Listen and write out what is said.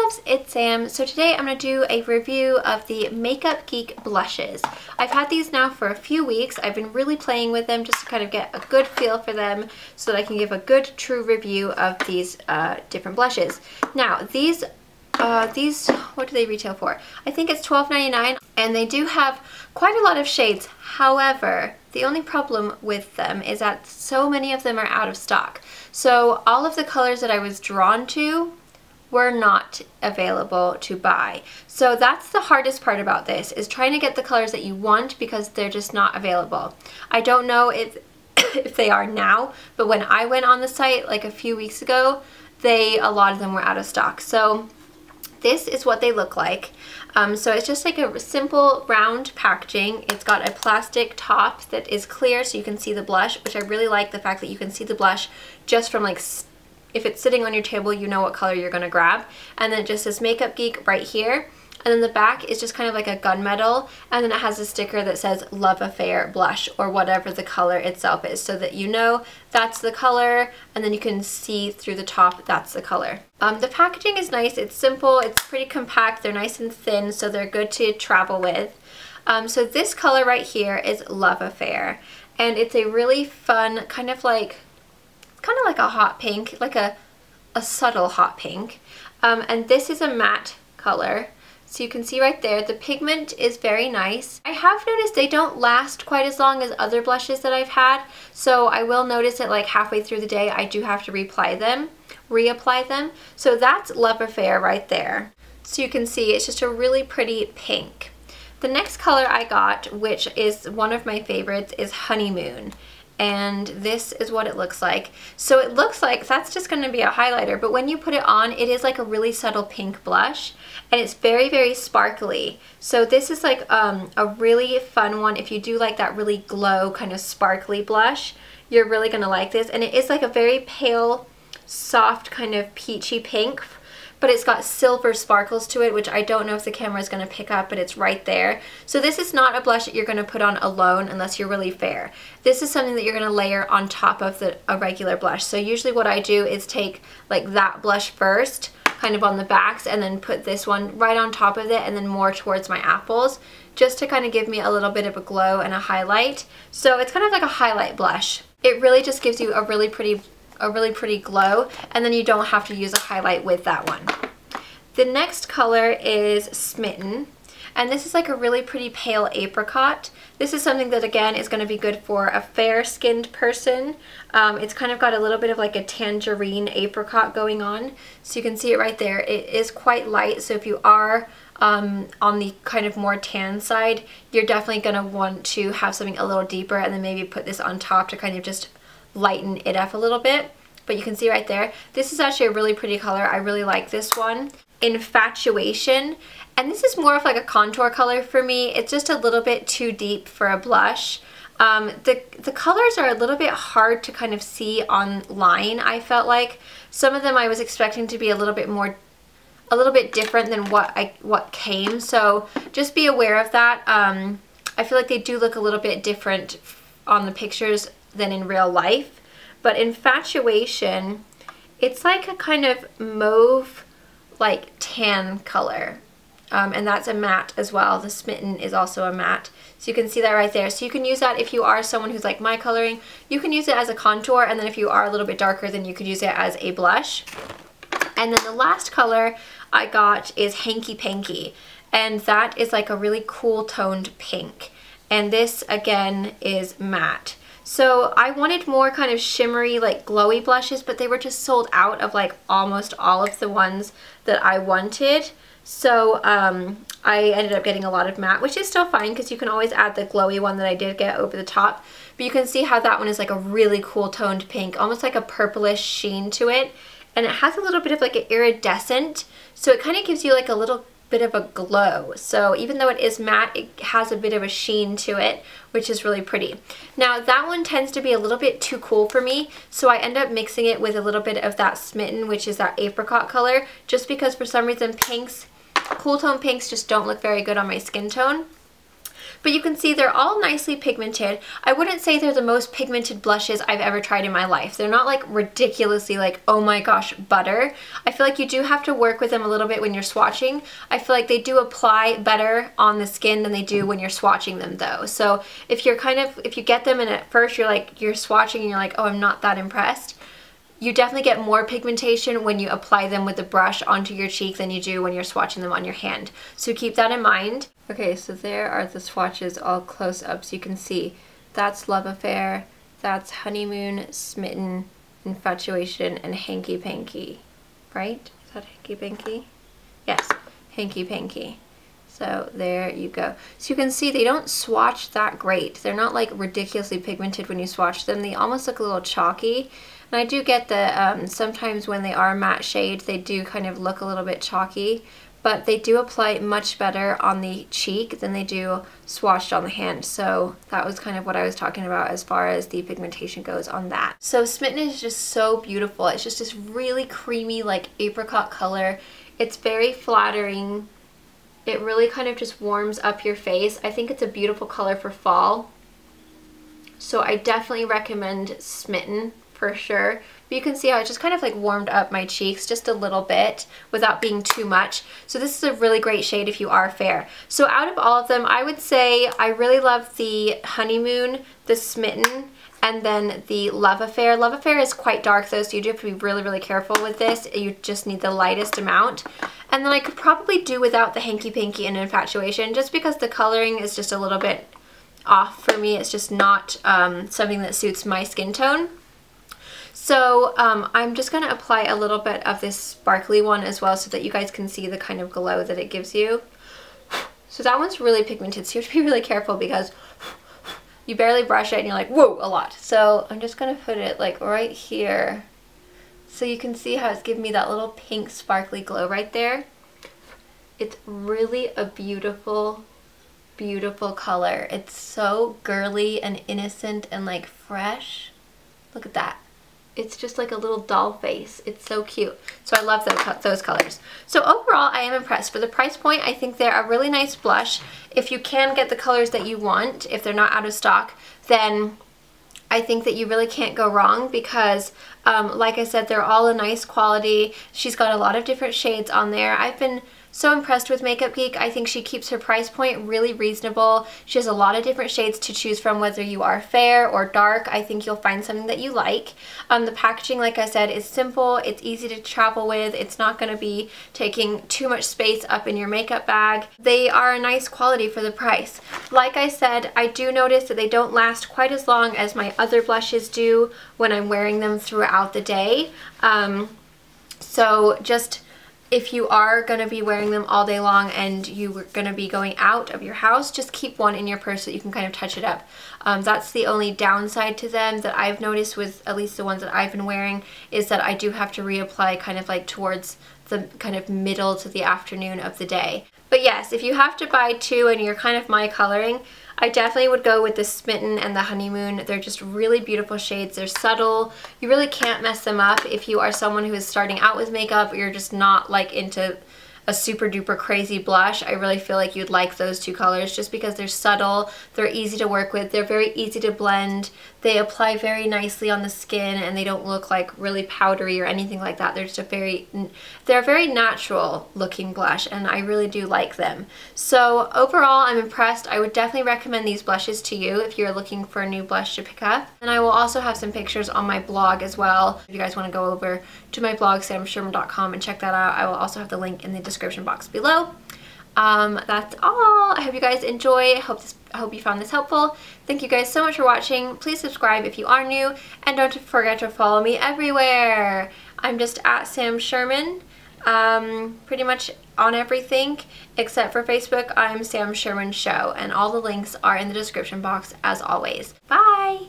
loves, it's Sam. So today I'm going to do a review of the Makeup Geek blushes. I've had these now for a few weeks. I've been really playing with them just to kind of get a good feel for them so that I can give a good true review of these different blushes. Now these what do they retail for? I think it's $12.99 and they do have quite a lot of shades. However, the only problem with them is that so many of them are out of stock. So all of the colors that I was drawn to were not available to buy. So that's the hardest part about this, is trying to get the colors that you want because they're just not available. I don't know if they are now, but when I went on the site like a few weeks ago, a lot of them were out of stock. So this is what they look like. So it's just like a simple round packaging. It's got a plastic top that is clear so you can see the blush, which I really like the fact that you can see the blush just from like, if it's sitting on your table, you know what color you're gonna grab. And then it just says Makeup Geek right here. And then the back is just kind of like a gunmetal, and then it has a sticker that says Love Affair Blush, or whatever the color itself is, so that you know that's the color, and then you can see through the top that's the color. The packaging is nice, it's simple, it's pretty compact, they're nice and thin, so they're good to travel with. So this color right here is Love Affair, and it's a really fun, kind of like a hot pink, like a subtle hot pink. And this is a matte color. So you can see right there, the pigment is very nice. I have noticed they don't last quite as long as other blushes that I've had. So I will notice that like halfway through the day, I do have to reapply them. So that's Love Affair right there. So you can see it's just a really pretty pink. The next color I got, which is one of my favorites, is Honeymoon. And this is what it looks like. So it looks like that's just going to be a highlighter, but when you put it on, it is like a really subtle pink blush, and it's very, very sparkly. So this is like a really fun one. If you do like that really glow kind of sparkly blush, you're really going to like this. And it is like a very pale, soft kind of peachy pink, but it's got silver sparkles to it, which I don't know if the camera is going to pick up, but it's right there. So this is not a blush that you're going to put on alone unless you're really fair. This is something that you're going to layer on top of a regular blush. So usually what I do is take like that blush first, kind of on the backs, and then put this one right on top of it and then more towards my apples, just to kind of give me a little bit of a glow and a highlight. So it's kind of like a highlight blush. It really just gives you a really pretty glow, and then you don't have to use a highlight with that one. The next color is Smitten, and this is like a really pretty pale apricot. This is something that again is going to be good for a fair-skinned person. It's kind of got a little bit of like a tangerine apricot going on, so you can see it right there. It is quite light, so if you are on the kind of more tan side, you're definitely going to want to have something a little deeper, and then maybe put this on top to kind of just lighten it up a little bit. But you can see right there, this is actually a really pretty color. I really like this one. Infatuation, and this is more of like a contour color for me. It's just a little bit too deep for a blush. The colors are a little bit hard to kind of see online. I felt like some of them I was expecting to be a little bit different than what came, so just be aware of that. I feel like they do look a little bit different on the pictures than in real life. But Infatuation, it's like a kind of mauve, like tan color. And that's a matte as well. The Smitten is also a matte. So you can see that right there. So you can use that if you are someone who's like my coloring. You can use it as a contour, and then if you are a little bit darker, then you could use it as a blush. And then the last color I got is Hanky Panky. And that is like a really cool toned pink. And this again is matte. So I wanted more kind of shimmery, like glowy blushes, but they were just sold out of like almost all of the ones that I wanted. So I ended up getting a lot of matte, which is still fine because you can always add the glowy one that I did get over the top. But you can see how that one is like a really cool toned pink, almost like a purplish sheen to it. And it has a little bit of like an iridescent, so it kind of gives you like a little bit of a glow. So even though it is matte, it has a bit of a sheen to it, which is really pretty. Now that one tends to be a little bit too cool for me, so I end up mixing it with a little bit of that Smitten, which is that apricot color, just because for some reason pinks, cool tone pinks just don't look very good on my skin tone. But you can see they're all nicely pigmented. I wouldn't say they're the most pigmented blushes I've ever tried in my life. They're not like ridiculously like, oh my gosh, butter. I feel like you do have to work with them a little bit when you're swatching. I feel like they do apply better on the skin than they do when you're swatching them though. So if you're if you get them and at first you're swatching and you're like, oh, I'm not that impressed, you definitely get more pigmentation when you apply them with the brush onto your cheek than you do when you're swatching them on your hand. So keep that in mind. Okay, so there are the swatches all close up so you can see. That's Love Affair, that's Honeymoon, Smitten, Infatuation, and Hanky Panky. Right? Is that Hanky Panky? Yes, Hanky Panky. So there you go. So you can see they don't swatch that great. They're not like ridiculously pigmented when you swatch them. They almost look a little chalky. And I do get that sometimes when they are matte shades, they do kind of look a little bit chalky, but they do apply much better on the cheek than they do swatched on the hand. So that was kind of what I was talking about as far as the pigmentation goes on that. So Smitten is just so beautiful. It's just this really creamy like apricot color. It's very flattering. It really kind of just warms up your face. I think it's a beautiful color for fall. So I definitely recommend Smitten for sure. But you can see how it just kind of like warmed up my cheeks just a little bit without being too much. So this is a really great shade if you are fair. So out of all of them, I would say I really love the Honeymoon, the Smitten, and then the Love Affair. Love Affair is quite dark though, so you do have to be really, really careful with this. You just need the lightest amount. And then I could probably do without the Hanky Panky and Infatuation just because the coloring is just a little bit off for me. It's just not something that suits my skin tone. So I'm just going to apply a little bit of this sparkly one as well so that you guys can see the kind of glow that it gives you. So that one's really pigmented, so you have to be really careful because you barely brush it and you're like, whoa, a lot. So I'm just going to put it like right here so you can see how it's giving me that little pink sparkly glow right there. It's really a beautiful, beautiful color. It's so girly and innocent and like fresh. Look at that. It's just like a little doll face. It's so cute. So I love those colors. So overall, I am impressed. For the price point, I think they're a really nice blush. If you can get the colors that you want, if they're not out of stock, then I think that you really can't go wrong because, like I said, they're all a nice quality. She's got a lot of different shades on there. I've been so impressed with Makeup Geek. I think she keeps her price point really reasonable. She has a lot of different shades to choose from, whether you are fair or dark. I think you'll find something that you like. The packaging, like I said, is simple. It's easy to travel with. It's not going to be taking too much space up in your makeup bag. They are a nice quality for the price. Like I said, I do notice that they don't last quite as long as my other blushes do when I'm wearing them throughout the day. So just if you are going to be wearing them all day long and you're going to be going out of your house, just keep one in your purse so that you can kind of touch it up. That's the only downside to them that I've noticed with at least the ones that I've been wearing, is that I do have to reapply kind of like towards the kind of middle to the afternoon of the day. But yes, if you have to buy two and you're kind of my coloring, I definitely would go with the Smitten and the Honeymoon. They're just really beautiful shades. They're subtle. You really can't mess them up if you are someone who is starting out with makeup or you're just not like into a super duper crazy blush. I really feel like you'd like those two colors just because they're subtle, they're easy to work with, they're very easy to blend, they apply very nicely on the skin, and they don't look like really powdery or anything like that. They're just they're a very natural looking blush, and I really do like them. So overall, I'm impressed. I would definitely recommend these blushes to you if you're looking for a new blush to pick up. And I will also have some pictures on my blog as well. If you guys want to go over to my blog, samschuerman.com, and check that out. I will also have the link in the description box below. That's all. I hope you guys enjoy. I hope you found this helpful. Thank you guys so much for watching. Please subscribe if you are new, and don't forget to follow me everywhere. I'm just at Sam Schuerman, pretty much on everything except for Facebook. I'm Sam Schuerman Show, and all the links are in the description box as always. Bye!